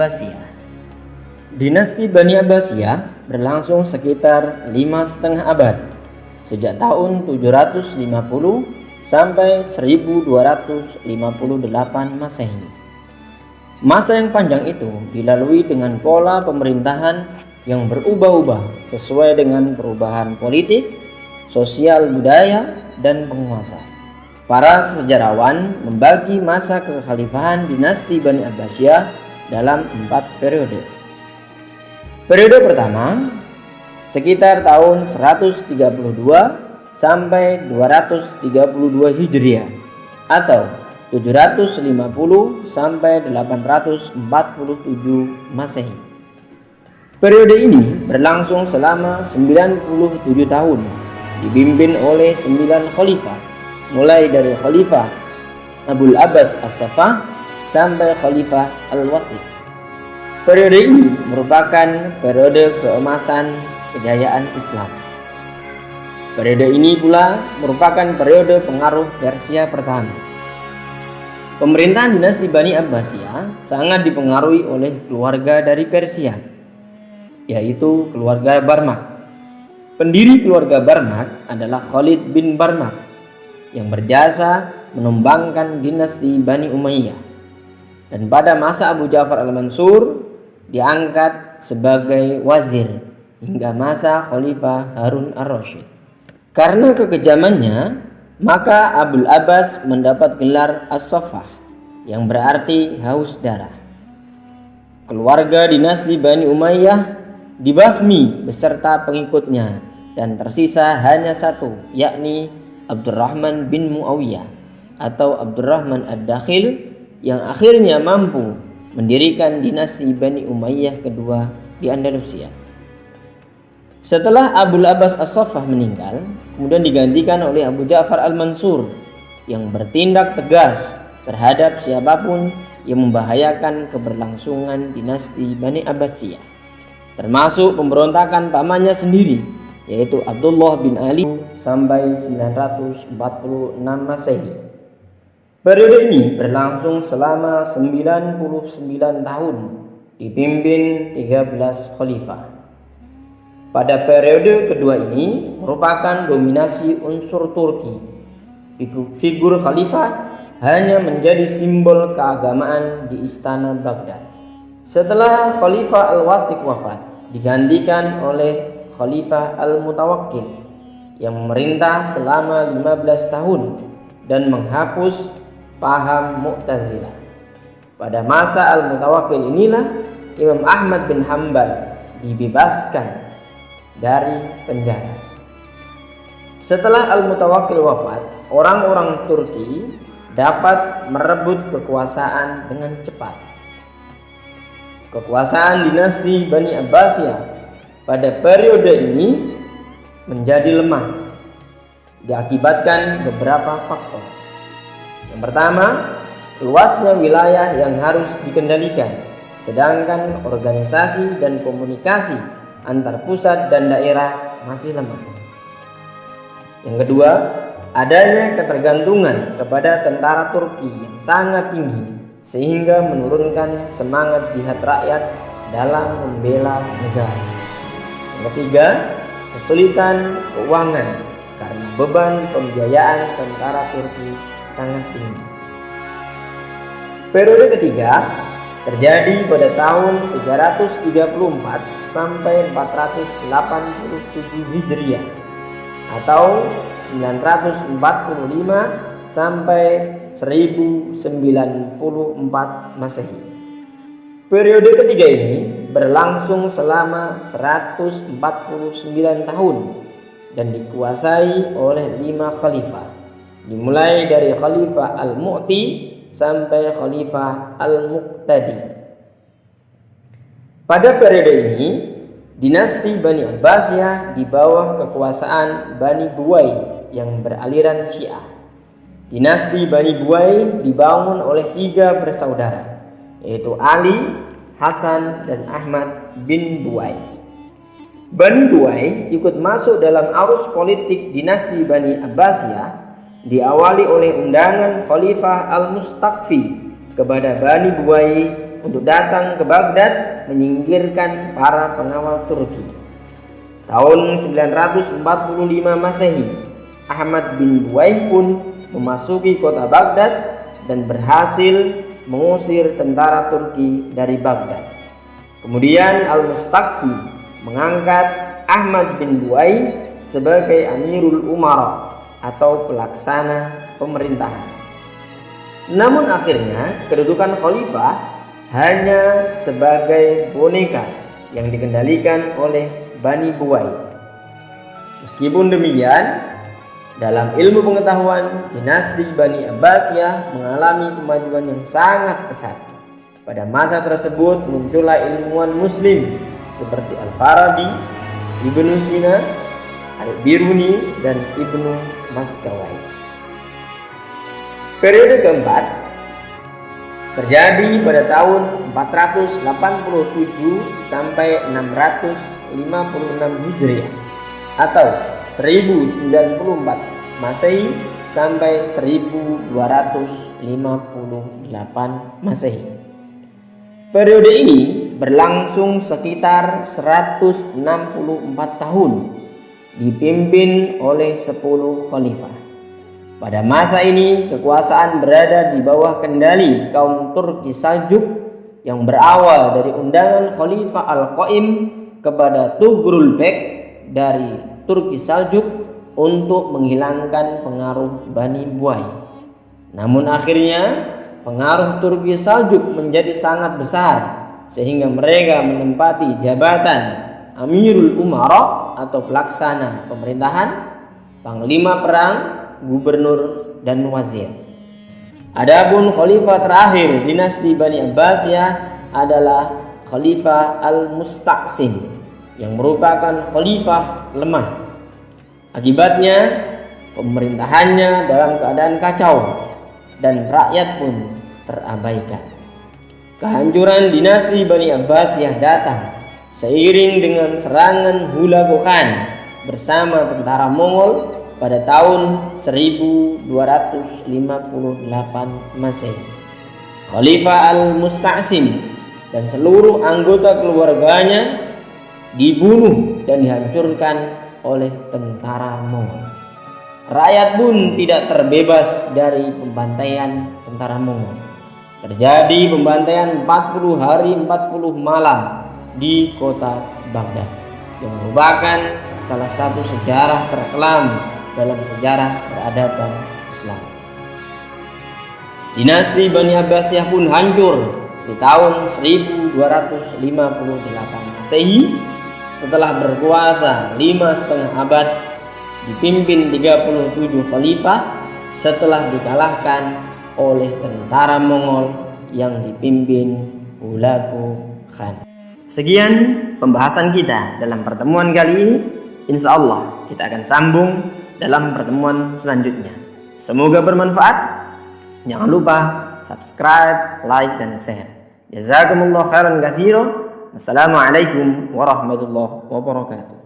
Abbasiyah. Dinasti Bani Abbasiyah berlangsung sekitar 5,5 abad, sejak tahun 750 sampai 1258 Masehi. Masa yang panjang itu dilalui dengan pola pemerintahan yang berubah-ubah sesuai dengan perubahan politik, sosial, budaya, dan penguasa. Para sejarawan membagi masa kekhalifahan dinasti Bani Abbasiyah dalam 4 periode. Periode pertama sekitar tahun 132 sampai 232 Hijriah atau 750 sampai 847 Masehi. Periode ini berlangsung selama 97 tahun, dipimpin oleh 9 khalifah, mulai dari Khalifah Abul Abbas As-Saffah sampai Khalifah Al-Wathiq. Periode ini merupakan periode keemasan kejayaan Islam. Periode ini pula merupakan periode pengaruh Persia pertama. Pemerintahan dinasti Bani Abbasiyah sangat dipengaruhi oleh keluarga dari Persia, yaitu keluarga Barmak. Pendiri keluarga Barmak adalah Khalid bin Barmak yang berjasa menumbangkan dinasti Bani Umayyah, dan pada masa Abu Ja'far al-Mansur diangkat sebagai wazir hingga masa Khalifah Harun ar-Rasyid. Karena kekejamannya, maka Abul Abbas mendapat gelar As-Saffah yang berarti haus darah. Keluarga dinasti Bani Umayyah dibasmi beserta pengikutnya dan tersisa hanya satu, yakni Abdurrahman bin Muawiyah atau Abdurrahman Ad-Dakhil yang akhirnya mampu mendirikan dinasti Bani Umayyah kedua di Andalusia. Setelah Abul Abbas As-Saffah meninggal, kemudian digantikan oleh Abu Ja'far al-Mansur yang bertindak tegas terhadap siapapun yang membahayakan keberlangsungan dinasti Bani Abbasiyah, termasuk pemberontakan pamannya sendiri, yaitu Abdullah bin Ali sampai 946 Masehi. Periode ini berlangsung selama 99 tahun, dipimpin 13 khalifah. Pada periode kedua ini merupakan dominasi unsur Turki. Figur khalifah hanya menjadi simbol keagamaan di istana Baghdad. Setelah Khalifah Al-Wathiq wafat, digantikan oleh Khalifah Al-Mutawakkil yang memerintah selama 15 tahun dan menghapus paham Mu'tazilah. Pada masa Al-Mutawakkil inilah Imam Ahmad bin Hanbal dibebaskan dari penjara. Setelah Al-Mutawakkil wafat, orang-orang Turki dapat merebut kekuasaan dengan cepat. Kekuasaan dinasti Bani Abbasiyah pada periode ini menjadi lemah diakibatkan beberapa faktor. Yang pertama, luasnya wilayah yang harus dikendalikan, sedangkan organisasi dan komunikasi antar pusat dan daerah masih lemah. Yang kedua, adanya ketergantungan kepada tentara Turki yang sangat tinggi sehingga menurunkan semangat jihad rakyat dalam membela negara. Yang ketiga, kesulitan keuangan karena beban pembiayaan tentara Turki sangat tinggi. Periode ketiga terjadi pada tahun 334 sampai 487 Hijriah atau 945 sampai 1094 Masehi. Periode ketiga ini berlangsung selama 149 tahun dan dikuasai oleh 5 khalifah, dimulai dari Khalifah Al-Mu'ti sampai Khalifah Al-Muqtadi. Pada periode ini, dinasti Bani Abbasiyah di bawah kekuasaan Bani Buwai yang beraliran Syiah. Dinasti Bani Buwai dibangun oleh 3 bersaudara, yaitu Ali, Hasan, dan Ahmad bin Buwai. Bani Buwai ikut masuk dalam arus politik dinasti Bani Abbasiyah diawali oleh undangan Khalifah Al-Mustaqfi kepada Bani Buwai untuk datang ke Baghdad menyingkirkan para pengawal Turki. Tahun 945 Masehi, Ahmad bin Buwaih pun memasuki kota Baghdad dan berhasil mengusir tentara Turki dari Baghdad. Kemudian Al-Mustaqfi mengangkat Ahmad bin Buwaih sebagai Amirul Umara atau pelaksana pemerintahan. Namun akhirnya kedudukan khalifah hanya sebagai boneka yang dikendalikan oleh Bani Buwaih. Meskipun demikian, dalam ilmu pengetahuan, dinasti Bani Abbasiyah mengalami kemajuan yang sangat pesat. Pada masa tersebut muncullah ilmuwan muslim seperti Al-Farabi, Ibnu Sina, Al-Biruni, dan Ibnu Maskawai. Periode keempat terjadi pada tahun 487 sampai 656 Hijriah atau 1094 Masehi sampai 1258 Masehi. Periode ini berlangsung sekitar 164 tahun, dipimpin oleh 10 khalifah. Pada masa ini kekuasaan berada di bawah kendali kaum Turki Saljuk yang berawal dari undangan Khalifah Al-Qaim kepada Tugrul Bek dari Turki Saljuk untuk menghilangkan pengaruh Bani Buwaih. Namun akhirnya pengaruh Turki Saljuk menjadi sangat besar sehingga mereka menempati jabatan Amirul Umara atau pelaksana pemerintahan, panglima perang, gubernur, dan wazir. Adapun khalifah terakhir dinasti Bani Abbasiyah adalah Khalifah Al-Mustaqsim yang merupakan khalifah lemah. Akibatnya pemerintahannya dalam keadaan kacau dan rakyat pun terabaikan. Kehancuran dinasti Bani Abbasiyah datang seiring dengan serangan Hulagu Khan bersama tentara Mongol pada tahun 1258 Masehi. Khalifah Al-Musta'sim dan seluruh anggota keluarganya dibunuh dan dihancurkan oleh tentara Mongol. Rakyat pun tidak terbebas dari pembantaian tentara Mongol. Terjadi pembantaian 40 hari 40 malam di kota Baghdad yang merupakan salah satu sejarah terkelam dalam sejarah peradaban Islam. Dinasti Bani Abbasiyah pun hancur di tahun 1258 Masehi setelah berkuasa 5,5 abad, dipimpin 37 khalifah setelah dikalahkan oleh tentara Mongol yang dipimpin Hulagu Khan. Sekian pembahasan kita dalam pertemuan kali ini. Insya Allah kita akan sambung dalam pertemuan selanjutnya. Semoga bermanfaat. Jangan lupa subscribe, like, dan share. Jazakumullah khairan katsiran. Assalamualaikum warahmatullahi wabarakatuh.